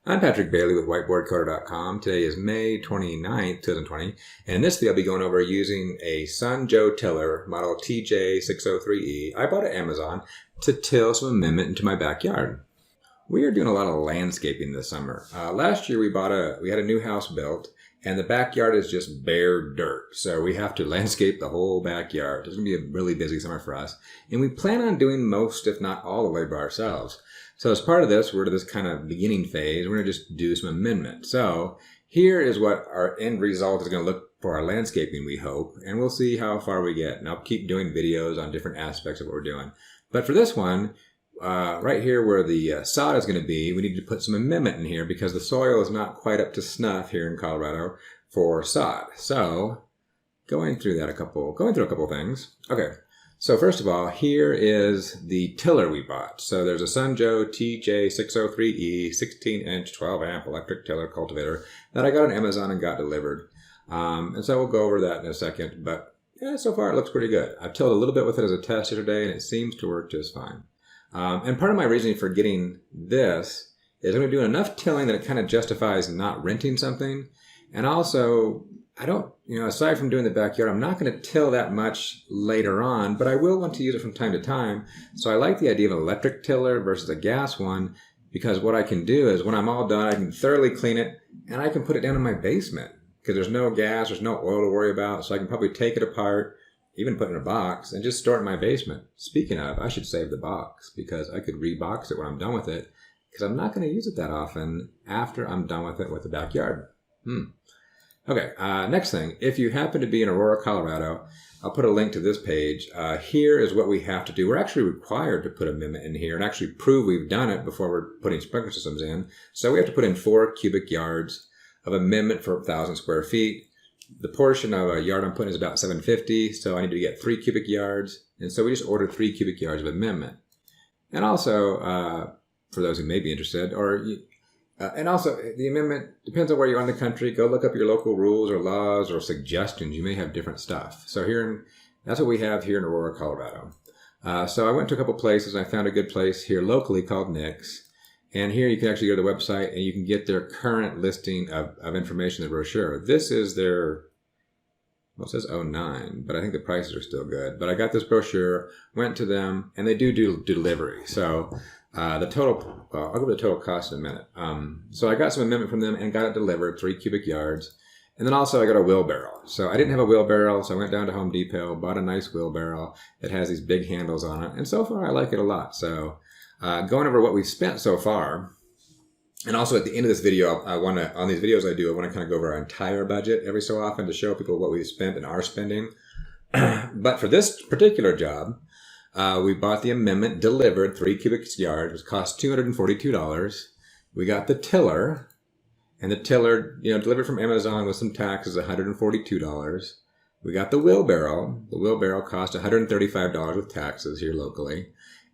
I'm Patrick Bailey with whiteboardcoder.com. Today is May 29th, 2020, and in this video I'll be going over using a Joe tiller, model TJ603E. I bought at Amazon to till some amendment into my backyard. We are doing a lot of landscaping this summer. Last year we had a new house built, and the backyard is just bare dirt. So we have to landscape the whole backyard. It's going to be a really busy summer for us, and we plan on doing most, if not all, the labor ourselves. So as part of this, we're to this kind of beginning phase. We're going to just do some amendment. So here is what our end result is going to look for our landscaping, we hope, and we'll see how far we get. And I'll keep doing videos on different aspects of what we're doing. But for this one, right here where the sod is going to be, we need to put some amendment in here because the soil is not quite up to snuff here in Colorado for sod. So going through a couple things. Okay. So first of all, here is the tiller we bought. So there's a Joe TJ603E 16-inch 12-amp electric tiller cultivator that I got on Amazon and got delivered. And so we'll go over that in a second. But yeah, so far it looks pretty good. I've tilled a little bit with it as a test yesterday, and it seems to work just fine. And part of my reasoning for getting this is I'm going to do enough tilling that it kind of justifies not renting something. And also, I don't, aside from doing the backyard, I'm not going to till that much later on, but I will want to use it from time to time. So I like the idea of an electric tiller versus a gas one, because what I can do is when I'm all done, I can thoroughly clean it and I can put it down in my basement because there's no gas, there's no oil to worry about. So I can probably take it apart, even put it in a box and just store it in my basement. Speaking of, I should save the box because I could rebox it when I'm done with it because I'm not going to use it that often after I'm done with it with the backyard. Okay, next thing, if you happen to be in Aurora, Colorado, I'll put a link to this page. Here is what we have to do. We're actually required to put amendment in here and actually prove we've done it before we're putting sprinkler systems in. So we have to put in 4 cubic yards of amendment for 1,000 square feet. The portion of a yard I'm putting is about 750, so I need to get 3 cubic yards. And so we just ordered 3 cubic yards of amendment. And also, for those who may be interested, and also, the amendment depends on where you are in the country. Go look up your local rules or laws or suggestions. You may have different stuff. So that's what we have here in Aurora, Colorado. So I went to a couple places and I found a good place here locally called Nick's. And here you can actually go to the website and you can get their current listing of information in the brochure. This is their, well, it says 09, but I think the prices are still good. But I got this brochure, went to them, and they do delivery. So the total, I'll go over the total cost in a minute. So I got some amendment from them and got it delivered, 3 cubic yards. And then also I got a wheelbarrow. So I didn't have a wheelbarrow, so I went down to Home Depot, bought a nice wheelbarrow that has these big handles on it. And so far I like it a lot. So going over what we've spent so far. And also at the end of this video, on these videos I want to kind of go over our entire budget every so often to show people what we've spent and are spending. But for this particular job, we bought the amendment delivered, 3 cubic yards, which cost $242. We got the tiller, and the tiller, delivered from Amazon with some taxes, $142. We got the wheelbarrow. The wheelbarrow cost $135 with taxes here locally.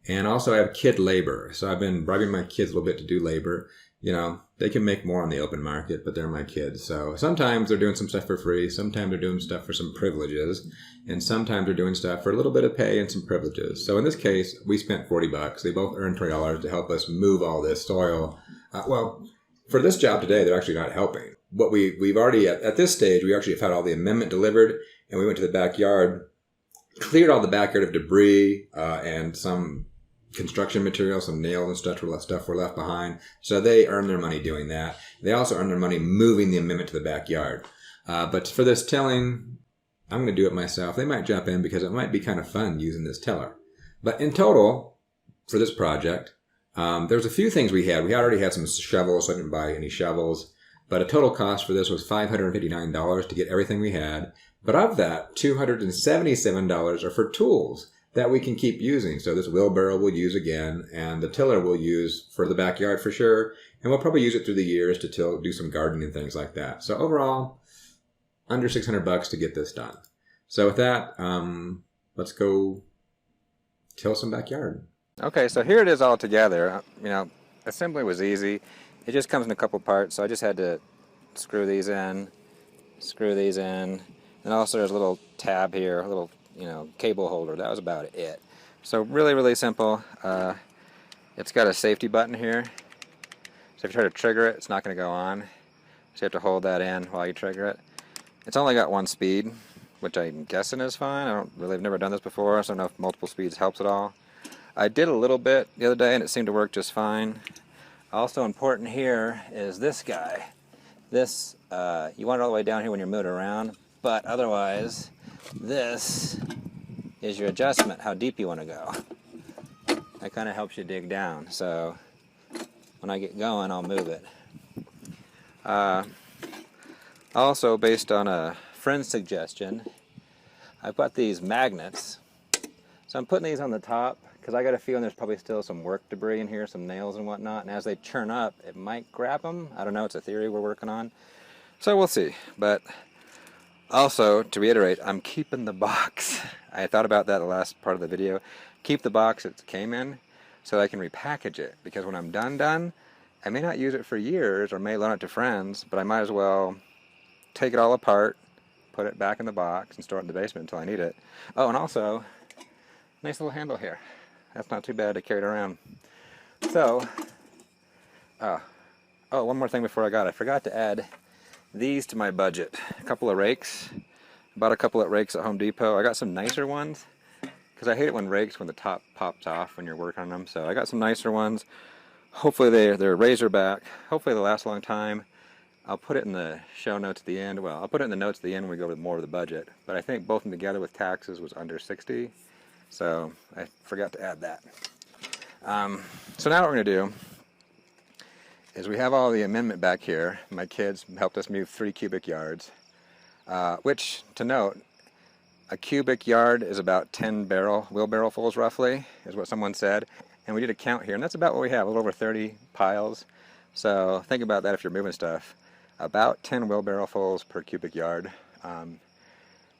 And also I have kid labor. So I've been bribing my kids a little bit to do labor. They can make more on the open market, but they're my kids. So sometimes they're doing some stuff for free. Sometimes they're doing stuff for some privileges. And sometimes they're doing stuff for a little bit of pay and some privileges. So in this case, we spent $40. They both earned $20 to help us move all this soil. Well, for this job today, they're actually not helping. What we've already, at this stage, we actually have had all the amendment delivered. And we went to the backyard, cleared all the backyard of debris and some construction material, some nails and stuff were left behind. So they earn their money doing that. They also earn their money moving the amendment to the backyard. But for this tilling, I'm going to do it myself. They might jump in because it might be kind of fun using this tiller. But in total, for this project, there's a few things we had. We already had some shovels, so I didn't buy any shovels. But a total cost for this was $559 to get everything we had. But of that, $277 are for tools that we can keep using. So this wheelbarrow we'll use again, and the tiller we'll use for the backyard for sure. And we'll probably use it through the years to do some gardening and things like that. So overall, under $600 to get this done. So with that, let's go till some backyard. Okay, so here it is all together. Assembly was easy. It just comes in a couple parts, so I just had to screw these in, and also there's a little tab here, a little cable holder. That was about it. So really, really simple. It's got a safety button here. So if you try to trigger it, it's not going to go on. So you have to hold that in while you trigger it. It's only got one speed, which I'm guessing is fine. I've never done this before, so I don't know if multiple speeds helps at all. I did a little bit the other day and it seemed to work just fine. Also important here is this guy. This, you want it all the way down here when you're moving around, but otherwise, this is your adjustment, how deep you want to go. That kind of helps you dig down, so when I get going, I'll move it. Also, based on a friend's suggestion, I put these magnets. So I'm putting these on the top because I got a feeling there's probably still some work debris in here, some nails and whatnot, and as they churn up, it might grab them. I don't know, it's a theory we're working on. So we'll see. But also, to reiterate, I'm keeping the box. I thought about that the last part of the video. Keep the box it came in so that I can repackage it, because when I'm done, I may not use it for years or may loan it to friends, but I might as well take it all apart, put it back in the box, and store it in the basement until I need it. Oh, and also, nice little handle here. That's not too bad to carry it around. So, oh, one more thing before I forgot to add these to my budget. A couple of rakes. Bought a couple of rakes at Home Depot. I got some nicer ones, because I hate it when the top pops off when you're working on them. So I got some nicer ones. Hopefully they're razor back. Hopefully they'll last a long time. I'll put it in the show notes at the end. Well, I'll put it in the notes at the end when we go with more of the budget. But I think both of them together with taxes was under 60. So I forgot to add that. So now what we're going to do is we have all the amendment back here. My kids helped us move 3 cubic yards. Which, to note, a cubic yard is about 10 wheelbarrow fulls roughly, is what someone said. And we did a count here, and that's about what we have, a little over 30 piles. So think about that if you're moving stuff. About 10 wheelbarrow fulls per cubic yard.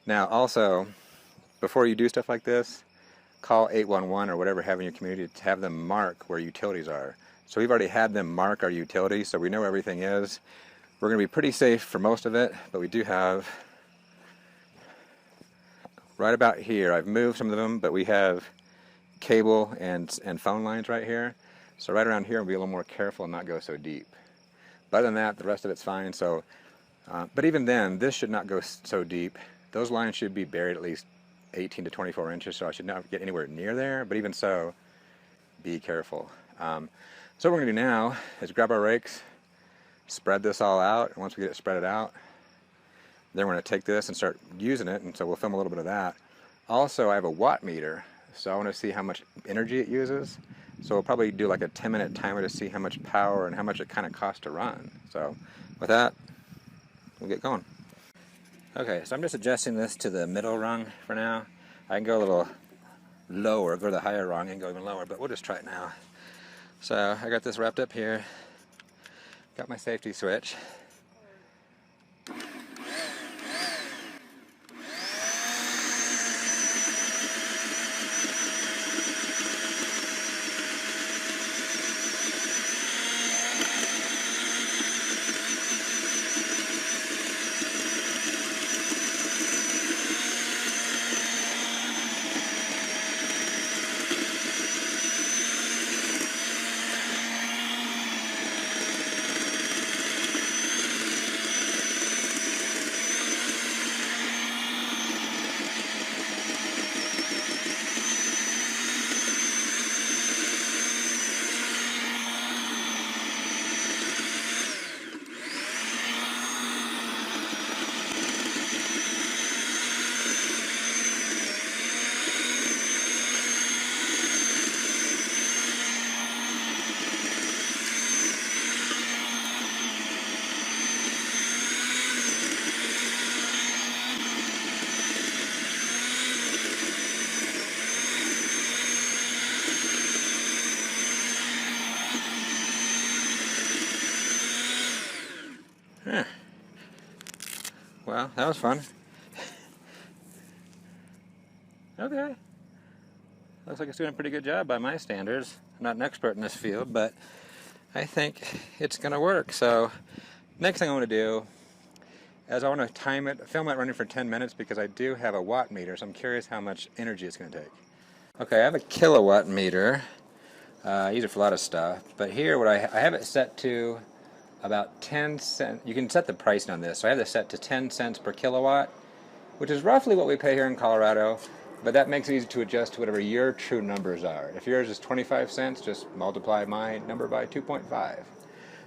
Now also, before you do stuff like this, call 811 or whatever you have in your community to have them mark where utilities are. So we've already had them mark our utilities, so we know where everything is. We're going to be pretty safe for most of it, but we do have, right about here, I've moved some of them, but we have cable and phone lines right here. So right around here, we'll be a little more careful and not go so deep. But other than that, the rest of it's fine. So, but even then, this should not go so deep. Those lines should be buried at least 18 to 24 inches, so I should not get anywhere near there. But even so, be careful. So what we're going to do now is grab our rakes, spread this all out, and once we get it spread out, then we're going to take this and start using it, and so we'll film a little bit of that. Also, I have a watt meter, so I want to see how much energy it uses. So we'll probably do like a 10-minute timer to see how much power and how much it kind of costs to run. So with that, we'll get going. Okay, so I'm just adjusting this to the middle rung for now. I can go a little lower, go to the higher rung and go even lower, but we'll just try it now. So I got this wrapped up here. Got my safety switch. Huh. Well, that was fun. Okay. Looks like it's doing a pretty good job by my standards. I'm not an expert in this field, but I think it's going to work. So next thing I want to do is I want to time it, film it running for 10 minutes because I do have a watt meter, so I'm curious how much energy it's going to take. Okay, I have a kilowatt meter. I use it for a lot of stuff. But here, what I have it set to about 10 cents. You can set the pricing on this. So I have this set to 10 cents per kilowatt, which is roughly what we pay here in Colorado. But that makes it easy to adjust to whatever your true numbers are. If yours is 25 cents, just multiply my number by 2.5.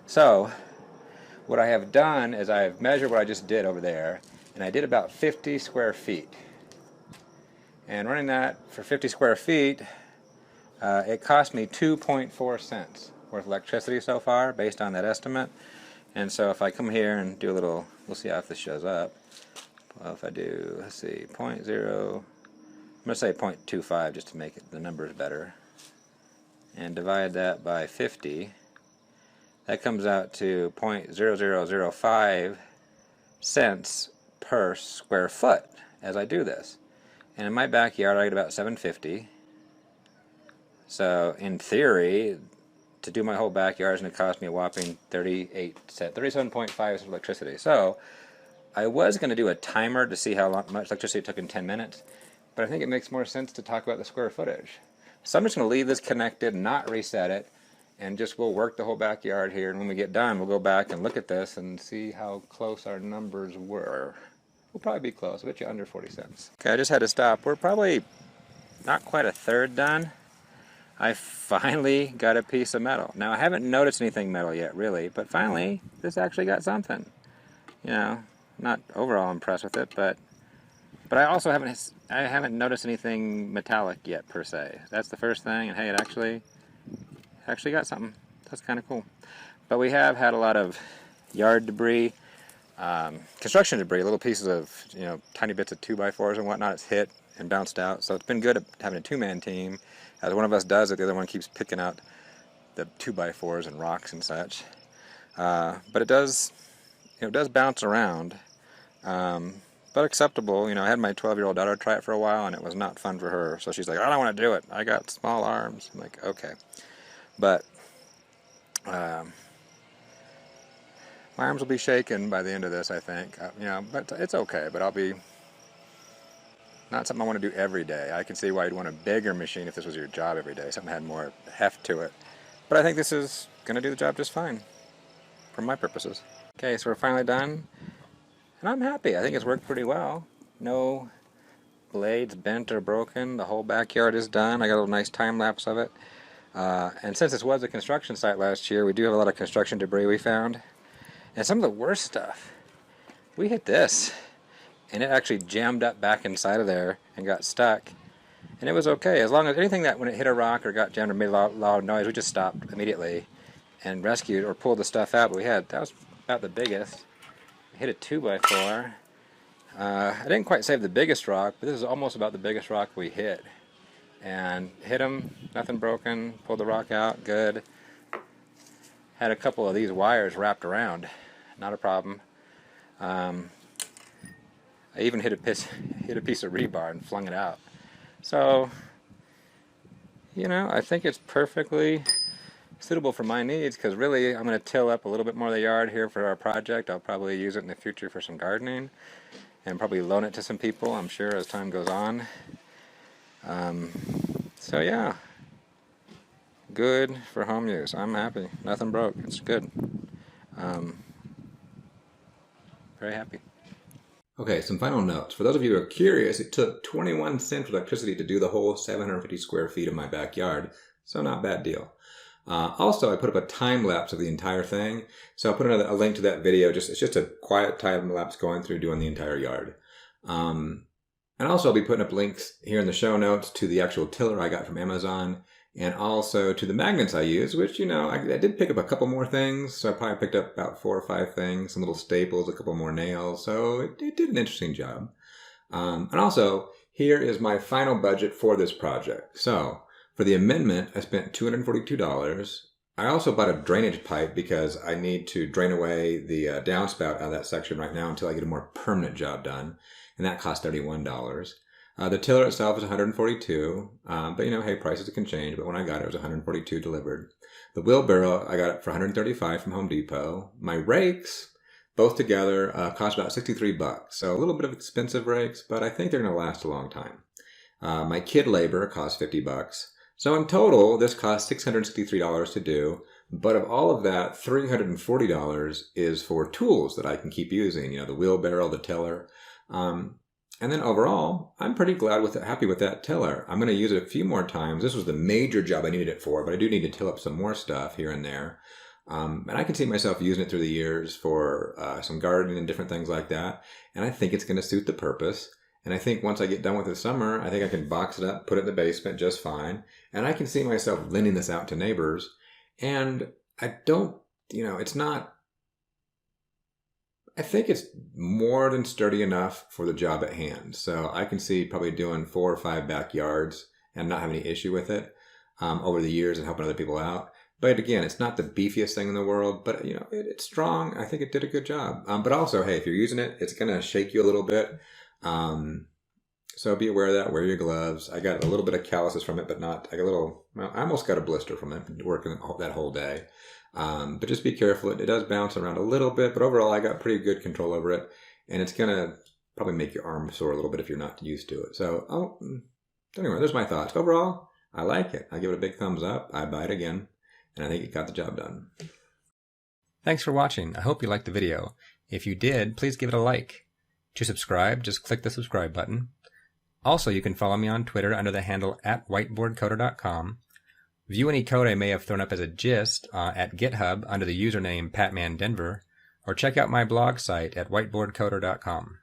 So what I have done is I have measured what I just did over there, and I did about 50 square feet. And running that for 50 square feet, it cost me 2.4 cents worth of electricity so far, based on that estimate. And so if I come here and do a little, we'll see how if this shows up. Well, if I do, let's see, 0.0, I'm going to say 0.25 just to make the numbers better, and divide that by 50, that comes out to 0.0005 cents per square foot as I do this. And in my backyard I get about 750. So in theory, to do my whole backyard is going to cost me a whopping 37.5 cents of electricity. So I was going to do a timer to see how much electricity it took in 10 minutes, but I think it makes more sense to talk about the square footage. So I'm just going to leave this connected, not reset it, and just we'll work the whole backyard here, and when we get done we'll go back and look at this and see how close our numbers were. We'll probably be close. I bet you under 40 cents. Okay, I just had to stop. We're probably not quite a third done. I finally got a piece of metal. Now I haven't noticed anything metal yet, really, but finally this actually got something. You know, not overall impressed with it, but I also haven't noticed anything metallic yet per se. That's the first thing, and hey, it actually got something. That's kind of cool. But we have had a lot of yard debris, construction debris, little pieces of, you know, tiny bits of 2x4s and whatnot. It's hit and bounced out. So it's been good having a two-man team. As one of us does it, the other one keeps picking out the 2x4s and rocks and such. But it does, you know, it does bounce around. But acceptable. You know, I had my 12-year-old daughter try it for a while, and it was not fun for her. So she's like, I don't want to do it. I got small arms. I'm like, okay. But my arms will be shaken by the end of this, I think. You know, but it's okay. But I'll be not something I want to do every day. I can see why you'd want a bigger machine if this was your job every day. Something that had more heft to it. But I think this is going to do the job just fine for my purposes. Okay, so we're finally done. And I'm happy. I think it's worked pretty well. No blades bent or broken. The whole backyard is done. I got a little nice time lapse of it. And since this was a construction site last year, we do have a lot of construction debris we found. And some of the worst stuff. We hit this, and it actually jammed up back inside of there and got stuck. And it was okay. As long as anything that when it hit a rock or got jammed or made a loud noise, we just stopped immediately and rescued or pulled the stuff out. But that was about the biggest. Hit a 2x4. I didn't quite save the biggest rock, but this is almost about the biggest rock we hit. And hit them, nothing broken, pulled the rock out, good. Had a couple of these wires wrapped around, not a problem. I even hit a piece of rebar and flung it out. So, you know, I think it's perfectly suitable for my needs, because really I'm going to till up a little bit more of the yard here for our project. I'll probably use it in the future for some gardening and probably loan it to some people, I'm sure, as time goes on. So yeah, good for home use. I'm happy. Nothing broke. It's good. Very happy. Okay, some final notes. For those of you who are curious, it took 21 cents for electricity to do the whole 750 square feet of my backyard, so not bad deal. Also, I put up a time lapse of the entire thing, so I'll put a link to that video. It's just a quiet time lapse going through doing the entire yard. And also, I'll be putting up links here in the show notes to the actual tiller I got from Amazon, and also to the magnets I use, which, you know, I did pick up a couple more things, so I probably picked up about 4 or 5 things, some little staples, a couple more nails, so it did an interesting job. And also, here is my final budget for this project. So, for the amendment, I spent $242. I also bought a drainage pipe because I need to drain away the downspout out of that section right now until I get a more permanent job done, and that cost $31. The tiller itself is $142, but you know, hey, prices can change, but when I got it was $142 delivered. The wheelbarrow, I got it for $135 from Home Depot. My rakes, both together, cost about $63, so a little bit of expensive rakes, but I think they're going to last a long time. My kid labor cost $50. So in total, this cost $663 to do, but of all of that, $340 is for tools that I can keep using, you know, the wheelbarrow, the tiller. And then overall, I'm pretty happy with that tiller. I'm going to use it a few more times. This was the major job I needed it for, but I do need to till up some more stuff here and there. And I can see myself using it through the years for some gardening and different things like that. And I think it's going to suit the purpose. And I think once I get done with the summer, I think I can box it up, put it in the basement just fine. And I can see myself lending this out to neighbors. And I don't, you know, it's not, I think it's more than sturdy enough for the job at hand. So I can see probably doing 4 or 5 backyards and not having any issue with it over the years and helping other people out. But again, it's not the beefiest thing in the world, but you know, it's strong. I think it did a good job. But also, hey, if you're using it, it's going to shake you a little bit. So be aware of that. Wear your gloves. I got a little bit of calluses from it, but not, I almost got a blister from it working that whole day. But just be careful. It does bounce around a little bit, but overall I got pretty good control over it. And it's going to probably make your arm sore a little bit if you're not used to it. So, anyway, there's my thoughts. Overall, I like it. I give it a big thumbs up. I buy it again. And I think it got the job done. Thanks for watching. I hope you liked the video. If you did, please give it a like. To subscribe, just click the subscribe button. Also, you can follow me on Twitter under the handle @whiteboardcoder.com. View any code I may have thrown up as a gist at GitHub under the username PatmanDenver, or check out my blog site at whiteboardcoder.com.